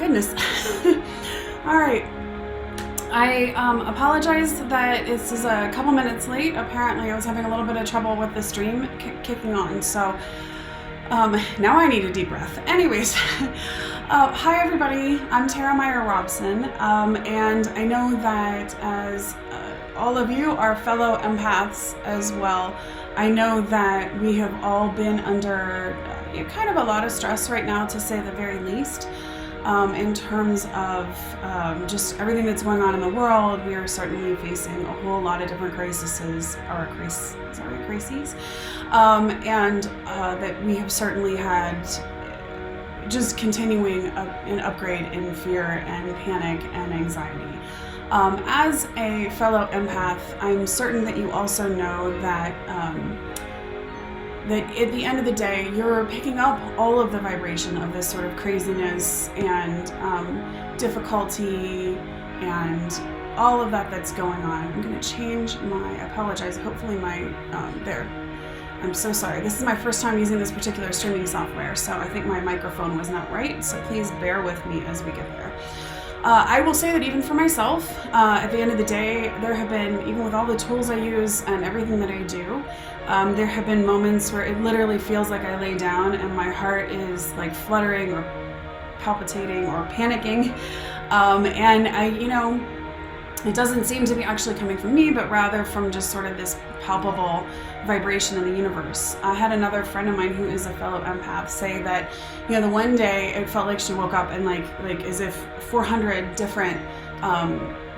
goodness. All right. I apologize that this is a couple minutes late. Apparently I was having a little bit of trouble with the stream kicking on, so now I need a deep breath. Anyways, hi everybody, I'm Meyer-Robson, and I know that as all of you are fellow empaths as well, I know that we have all been under kind of a lot of stress right now, to say the very least. In terms of just everything that's going on in the world, we are certainly facing a whole lot of different crises, and that we have certainly had just continuing an upgrade in fear and panic and anxiety. As a fellow empath, I'm certain that you also know that that at the end of the day, you're picking up all of the vibration of this sort of craziness and difficulty and all of that that's going on. I'm going to change I apologize, hopefully there. I'm so sorry. This is my first time using this particular streaming software, so I think my microphone was not right, so please bear with me as we get there. I will say that even for myself, at the end of the day, there have been, even with all the tools I use and everything that I do, there have been moments where it literally feels like I lay down and my heart is like fluttering or palpitating or panicking. And it doesn't seem to be actually coming from me, but rather from just sort of this palpable vibration in the universe. I had another friend of mine who is a fellow empath say that, the one day it felt like she woke up and like as if 400 different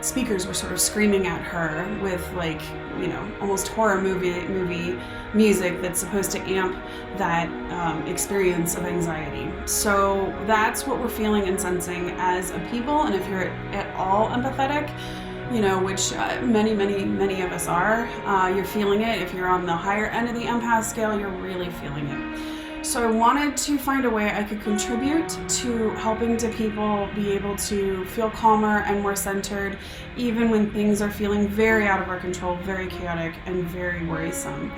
speakers were sort of screaming at her with almost horror movie music that's supposed to amp that experience of anxiety. So that's what we're feeling and sensing as a people. And if you're at all empathetic, which many of us are, you're feeling it. If you're on the higher end of the empath scale, you're really feeling it. So I wanted to find a way I could contribute to helping to people be able to feel calmer and more centered, even when things are feeling very out of our control, very chaotic, and very worrisome.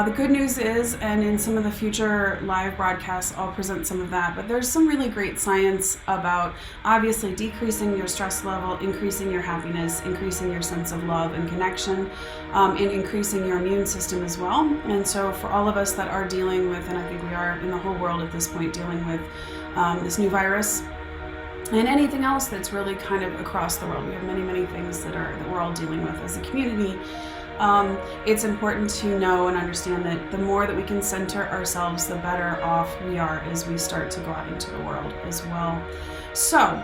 The good news is, and in some of the future live broadcasts, I'll present some of that, but there's some really great science about obviously decreasing your stress level, increasing your happiness, increasing your sense of love and connection, and increasing your immune system as well. And so for all of us that are dealing with, and I think we are in the whole world at this point, dealing with this new virus, and anything else that's really kind of across the world. We have many things that we're all dealing with as a community. It's important to know and understand that the more that we can center ourselves, the better off we are as we start to go out into the world as well. So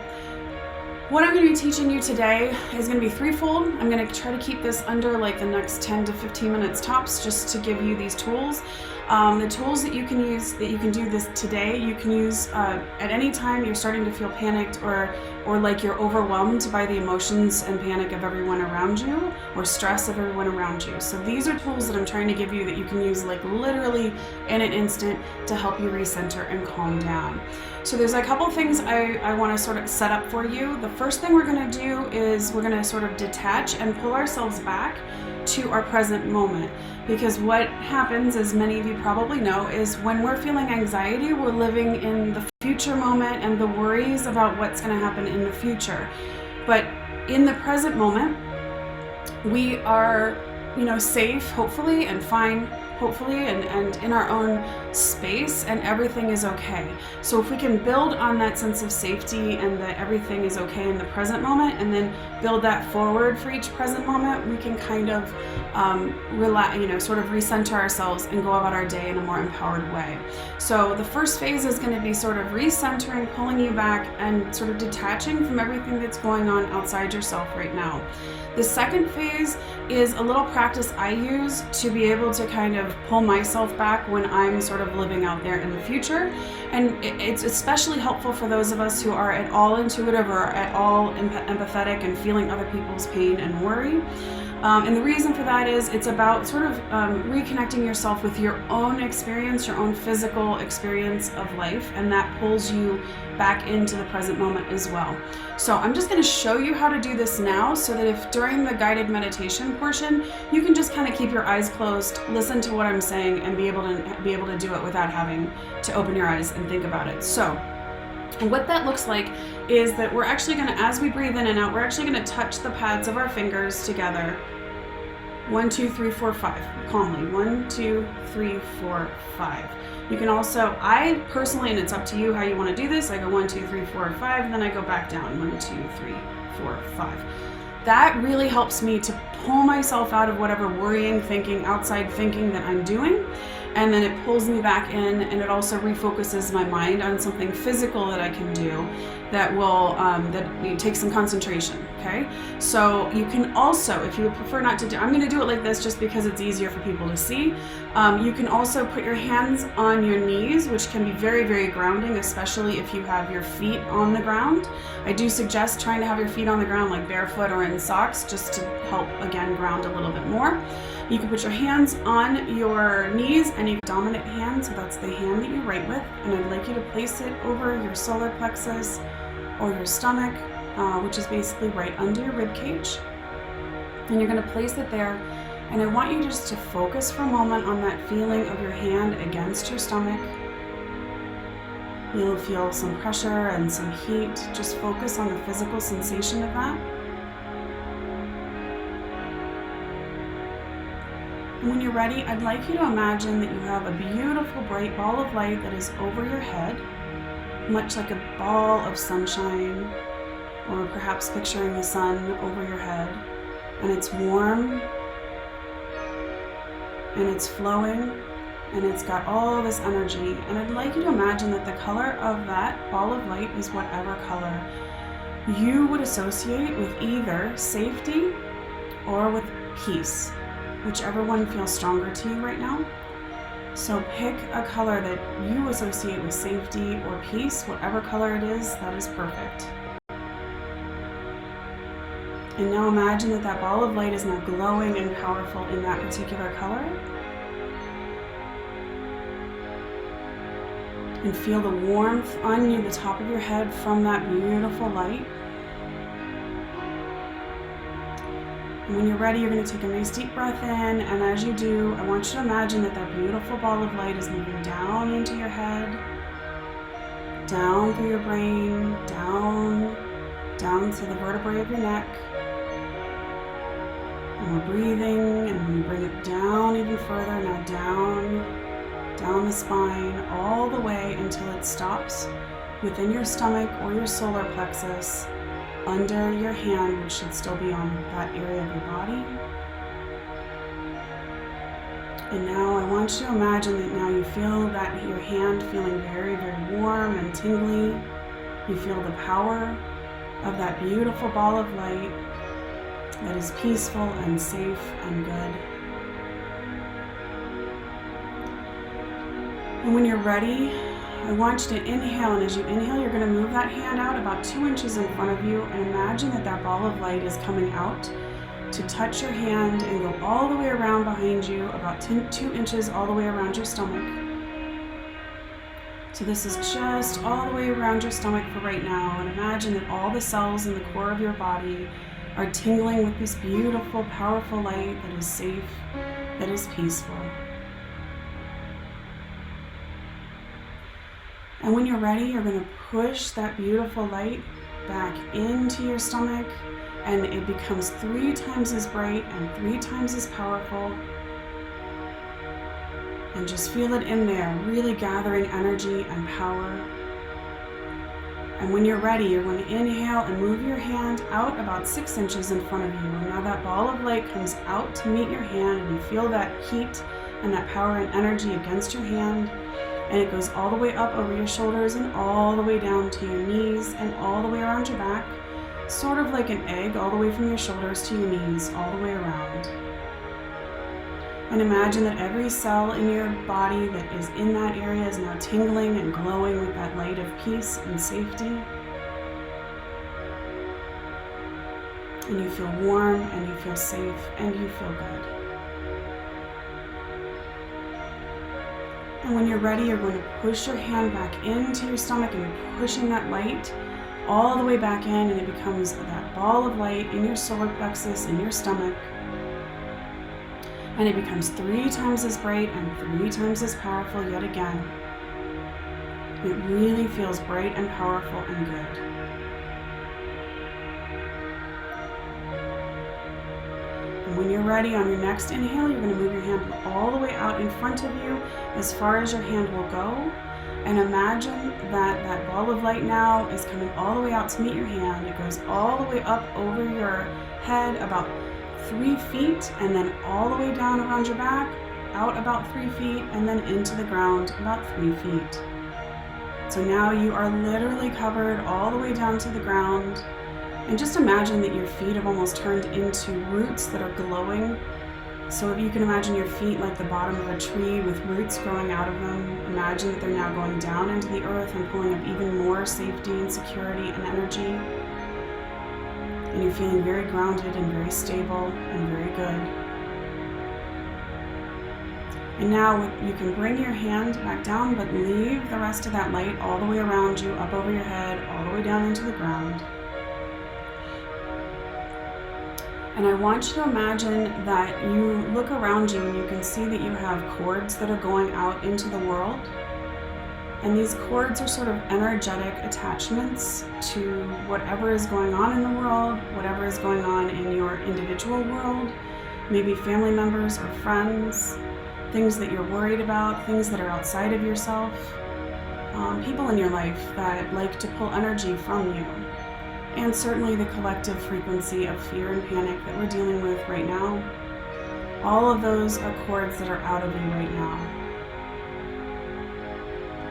what I'm going to be teaching you today is going to be threefold. I'm going to try to keep this under the next 10 to 15 minutes tops, just to give you these tools. The tools that you can use, that you can do this today, you can use at any time you're starting to feel panicked or like you're overwhelmed by the emotions and panic of everyone around you, or stress of everyone around you. So these are tools that I'm trying to give you that you can use literally in an instant to help you recenter and calm down. So there's a couple things I want to sort of set up for you. The first thing we're going to do is we're going to sort of detach and pull ourselves back to our present moment. Because what happens, as many of you probably know, is when we're feeling anxiety, we're living in the future moment and the worries about what's going to happen in the future. But in the present moment, we are, safe, hopefully, and fine, hopefully, and in our own space, and everything is okay. So if we can build on that sense of safety and that everything is okay in the present moment, and then build that forward for each present moment, we can kind of sort of recenter ourselves and go about our day in a more empowered way. So the first phase is going to be sort of recentering, pulling you back, and sort of detaching from everything that's going on outside yourself right now. The second phase is a little practice I use to be able to kind of pull myself back when I'm sort of living out there in the future. And it's especially helpful for those of us who are at all intuitive or at all empathetic and feeling other people's pain and worry. And the reason for that is it's about sort of reconnecting yourself with your own experience, your own physical experience of life, and that pulls you back into the present moment as well. So I'm just going to show you how to do this now, so that if during the guided meditation portion, you can just kind of keep your eyes closed, listen to what I'm saying, and be able to do it without having to open your eyes and think about it. So And what that looks like is that we're actually going to, as we breathe in and out, we're actually going to touch the pads of our fingers together. 1, 2, 3, 4, 5. Calmly. 1, 2, 3, 4, 5. You can also, I personally, and it's up to you how you want to do this, I go 1, 2, 3, 4, 5, and then I go back down. 1, 2, 3, 4, 5. That really helps me to pull myself out of whatever worrying, thinking, outside thinking that I'm doing. And then it pulls me back in, and it also refocuses my mind on something physical that I can do that will that takes some concentration. Okay, so you can also, if you would prefer not to do, I'm going to do it like this just because it's easier for people to see. You can also put your hands on your knees, which can be very, very grounding, especially if you have your feet on the ground. I do suggest trying to have your feet on the ground, like barefoot or in socks, just to help again ground a little bit more. You can put your hands on your knees, and your dominant hand, so that's the hand that you write with, and I'd like you to place it over your solar plexus or your stomach, which is basically right under your rib cage. And you're going to place it there, and I want you just to focus for a moment on that feeling of your hand against your stomach. You'll feel some pressure and some heat. Just focus on the physical sensation of that. When you're ready, I'd like you to imagine that you have a beautiful bright ball of light that is over your head, much like a ball of sunshine, or perhaps picturing the sun over your head. And it's warm, and it's flowing, and it's got all this energy. And I'd like you to imagine that the color of that ball of light is whatever color you would associate with either safety or with peace. Whichever one feels stronger to you right now. So pick a color that you associate with safety or peace, whatever color it is, that is perfect. And now imagine that that ball of light is now glowing and powerful in that particular color. And feel the warmth on you, the top of your head, from that beautiful light. And when you're ready, you're going to take a nice deep breath in, and as you do, I want you to imagine that that beautiful ball of light is moving down into your head, down through your brain, down to the vertebrae of your neck. And we're breathing, and when you bring it down even further, now down the spine, all the way until it stops within your stomach or your solar plexus, under your hand, which should still be on that area of your body. And now I want you to imagine that now you feel that your hand feeling very, very warm and tingly. You feel the power of that beautiful ball of light that is peaceful and safe and good. And when you're ready, I want you to inhale, and as you inhale, you're going to move that hand out about 2 inches in front of you, and imagine that that ball of light is coming out to touch your hand and go all the way around behind you, about 2 inches all the way around your stomach. So this is just all the way around your stomach for right now, and imagine that all the cells in the core of your body are tingling with this beautiful, powerful light that is safe, that is peaceful. And when you're ready, you're going to push that beautiful light back into your stomach, and it becomes 3 times as bright and 3 times as powerful. And just feel it in there, really gathering energy and power. And when you're ready, you're going to inhale and move your hand out about 6 inches in front of you. And now that ball of light comes out to meet your hand, and you feel that heat and that power and energy against your hand. And it goes all the way up over your shoulders and all the way down to your knees and all the way around your back, sort of like an egg, all the way from your shoulders to your knees, all the way around. And imagine that every cell in your body that is in that area is now tingling and glowing with that light of peace and safety. And you feel warm, and you feel safe, and you feel good. And when you're ready, you're going to push your hand back into your stomach, and you're pushing that light all the way back in, and it becomes that ball of light in your solar plexus, in your stomach. And it becomes 3 times as bright and 3 times as powerful yet again. It really feels bright and powerful and good. And when you're ready, on your next inhale, you're going to move your hand all the way out in front of you as far as your hand will go. And imagine that that ball of light now is coming all the way out to meet your hand. It goes all the way up over your head about 3 feet, and then all the way down around your back, out about 3 feet, and then into the ground about 3 feet. So now you are literally covered all the way down to the ground. And just imagine that your feet have almost turned into roots that are glowing. So if you can imagine your feet like the bottom of a tree with roots growing out of them, imagine that they're now going down into the earth and pulling up even more safety and security and energy. And you're feeling very grounded and very stable and very good. And now you can bring your hand back down, but leave the rest of that light all the way around you, up over your head, all the way down into the ground. And I want you to imagine that you look around you and you can see that you have cords that are going out into the world. And these cords are sort of energetic attachments to whatever is going on in the world, whatever is going on in your individual world, maybe family members or friends, things that you're worried about, things that are outside of yourself, people in your life that like to pull energy from you. And certainly the collective frequency of fear and panic that we're dealing with right now. All of those are cords that are out of you right now.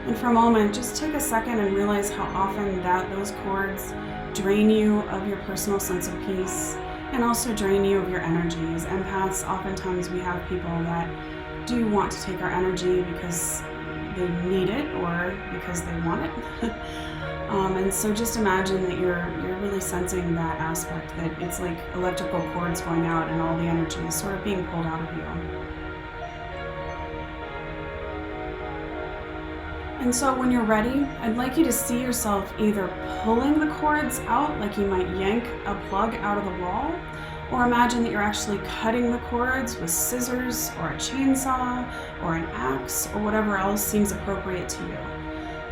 And for a moment, just take a second and realize how often those cords drain you of your personal sense of peace and also drain you of your energy. As empaths, oftentimes we have people that do want to take our energy because they need it or because they want it. And so just imagine that you're really sensing that aspect, that it's like electrical cords going out and all the energy is sort of being pulled out of you. And so when you're ready, I'd like you to see yourself either pulling the cords out like you might yank a plug out of the wall, or imagine that you're actually cutting the cords with scissors or a chainsaw or an axe or whatever else seems appropriate to you.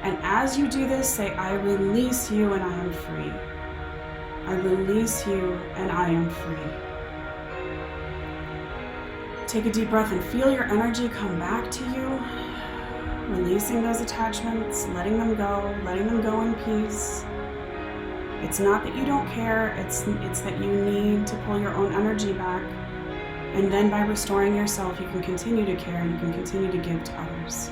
And as you do this, say, I release you and I am free. I release you and I am free. Take a deep breath and feel your energy come back to you, releasing those attachments, letting them go in peace. It's not that you don't care, it's that you need to pull your own energy back. And then by restoring yourself, you can continue to care and you can continue to give to others.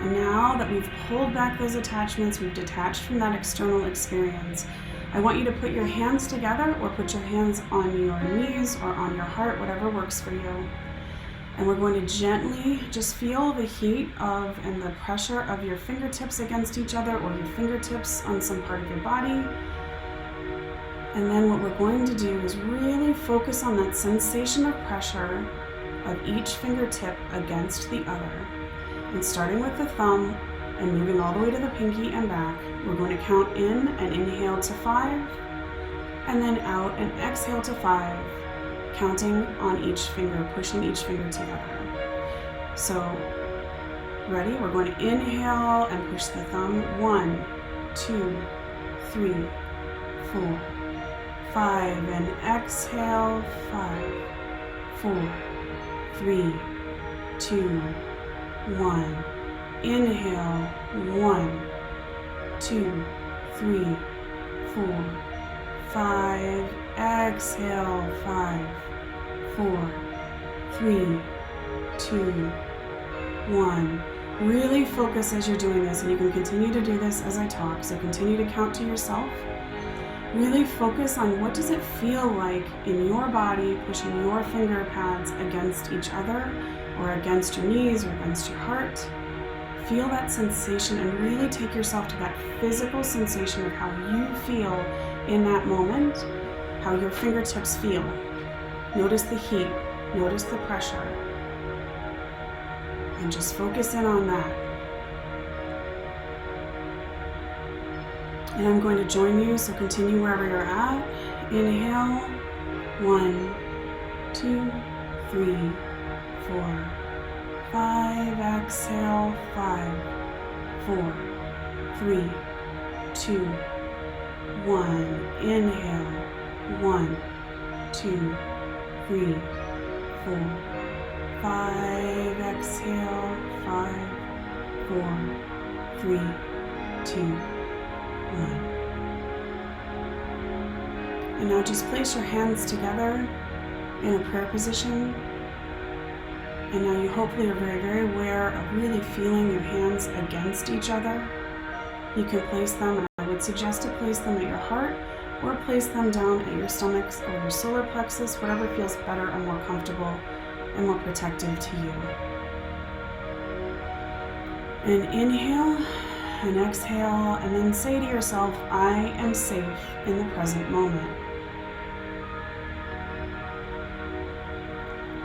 Now that we've pulled back those attachments, we've detached from that external experience, I want you to put your hands together or put your hands on your knees or on your heart, whatever works for you. And we're going to gently just feel the heat of and the pressure of your fingertips against each other or your fingertips on some part of your body. And then what we're going to do is really focus on that sensation of pressure of each fingertip against the other. And starting with the thumb and moving all the way to the pinky and back, we're going to count in and inhale to 5, and then out and exhale to 5, counting on each finger, pushing each finger together. So, ready? We're going to inhale and push the thumb. 1, 2, 3, 4, 5, and exhale. 5, 4, 3, 2, 1. Inhale. 1, 2, 3, 4, 5. Exhale. 5, 4, 3, 2, 1. Really focus as you're doing this, and you can continue to do this as I talk, so continue to count to yourself. Really focus on what does it feel like in your body, pushing your finger pads against each other, or against your knees, or against your heart. Feel that sensation and really take yourself to that physical sensation of how you feel in that moment, how your fingertips feel. Notice the heat, notice the pressure, and just focus in on that. And I'm going to join you, so continue wherever you're at. Inhale. 1, 2, 3, 4, 5, exhale, 5, 4, 3, 2, 1. Inhale, 1, 2, 3, 4, 5. Exhale, 5, 4, 3, 2, 1. And now just place your hands together in a prayer position. And now you hopefully are very, very aware of really feeling your hands against each other. You can place them, and I would suggest to place them at your heart or place them down at your stomachs or your solar plexus, whatever feels better and more comfortable and more protective to you. And inhale and exhale, and then say to yourself, I am safe in the present moment.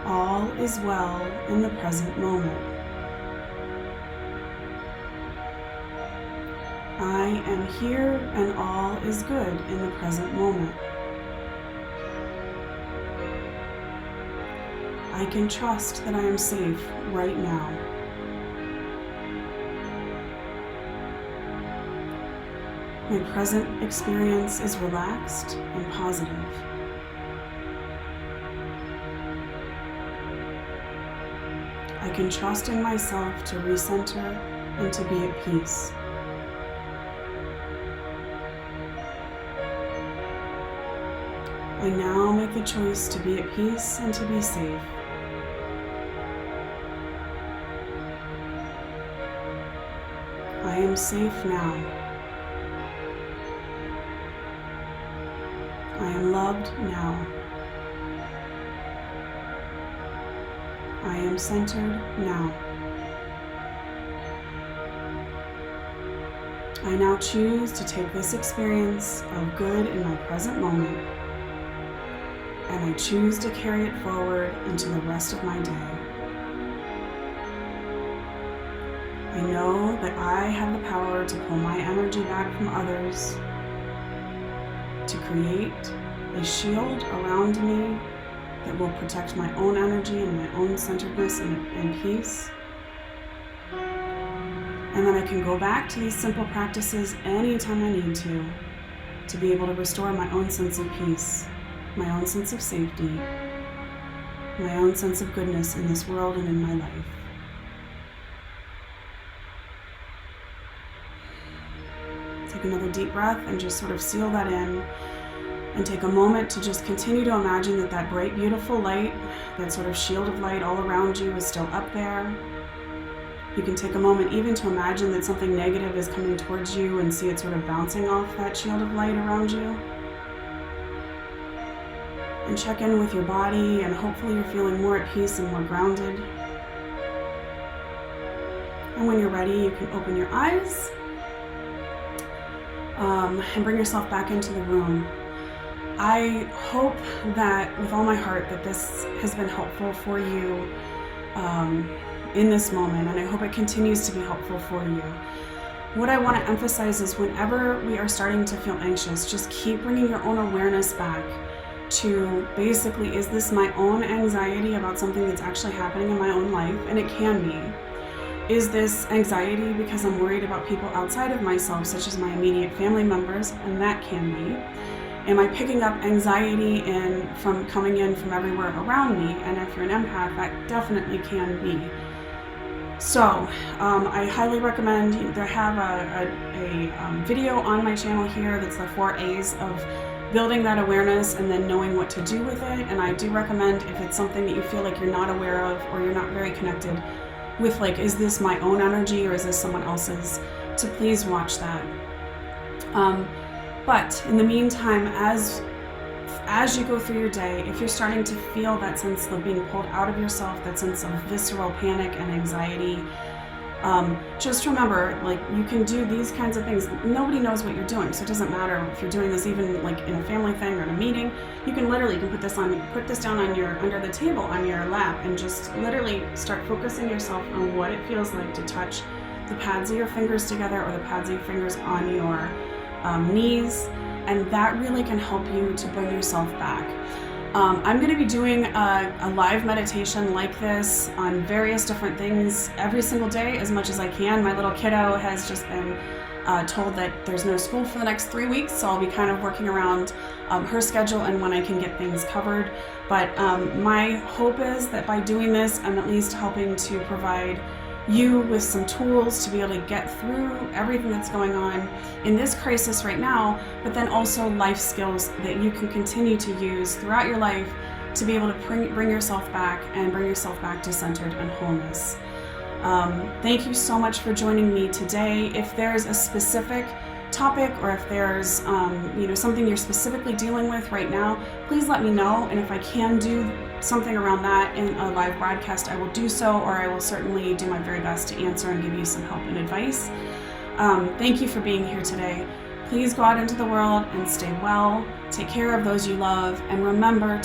All is well in the present moment. I am here and all is good in the present moment. I can trust that I am safe right now. My present experience is relaxed and positive. I can trust in myself to recenter and to be at peace. I now make the choice to be at peace and to be safe. I am safe now. I am loved now. I am centered now. I now choose to take this experience of good in my present moment, and I choose to carry it forward into the rest of my day. I know that I have the power to pull my energy back from others, to create a shield around me that will protect my own energy and my own centeredness and peace. And then I can go back to these simple practices anytime I need to be able to restore my own sense of peace, my own sense of safety, my own sense of goodness in this world and in my life. Take another deep breath and just sort of seal that in. And take a moment to just continue to imagine that that bright, beautiful light, that sort of shield of light all around you is still up there. You can take a moment even to imagine that something negative is coming towards you and see it sort of bouncing off that shield of light around you. And check in with your body, and hopefully you're feeling more at peace and more grounded. And when you're ready, you can open your eyes and bring yourself back into the room. I hope that with all my heart that this has been helpful for you in this moment, and I hope it continues to be helpful for you. What I want to emphasize is whenever we are starting to feel anxious, just keep bringing your own awareness back to basically, is this my own anxiety about something that's actually happening in my own life? And it can be. Is this anxiety because I'm worried about people outside of myself, such as my immediate family members? And that can be. Am I picking up anxiety from coming in from everywhere around me? And if you're an empath, that definitely can be. So I highly recommend, I have a video on my channel here that's the 4 A's of building that awareness and then knowing what to do with it. And I do recommend, if it's something that you feel like you're not aware of or you're not very connected with, like, is this my own energy or is this someone else's, to please watch that. But in the meantime, as you go through your day, if you're starting to feel that sense of being pulled out of yourself, that sense of visceral panic and anxiety, just remember, like, you can do these kinds of things. Nobody knows what you're doing, so it doesn't matter if you're doing this even like in a family thing or in a meeting. You can put this down on under the table on your lap and just literally start focusing yourself on what it feels like to touch the pads of your fingers together or the pads of your fingers on your knees, and that really can help you to bring yourself back. I'm going to be doing a live meditation like this on various different things every single day as much as I can. My little kiddo has just been told that there's no school for the next 3 weeks, so I'll be kind of working around her schedule and when I can get things covered. But my hope is that by doing this, I'm at least helping to provide you with some tools to be able to get through everything that's going on in this crisis right now, but then also life skills that you can continue to use throughout your life to be able to bring yourself back and bring yourself back to centered and wholeness. Thank you so much for joining me today. If there's a specific topic or if there's something you're specifically dealing with right now, please let me know, and if I can do something around that in a live broadcast, I will do so, or I will certainly do my very best to answer and give you some help and advice. Thank you for being here today. Please go out into the world and stay well, take care of those you love, and remember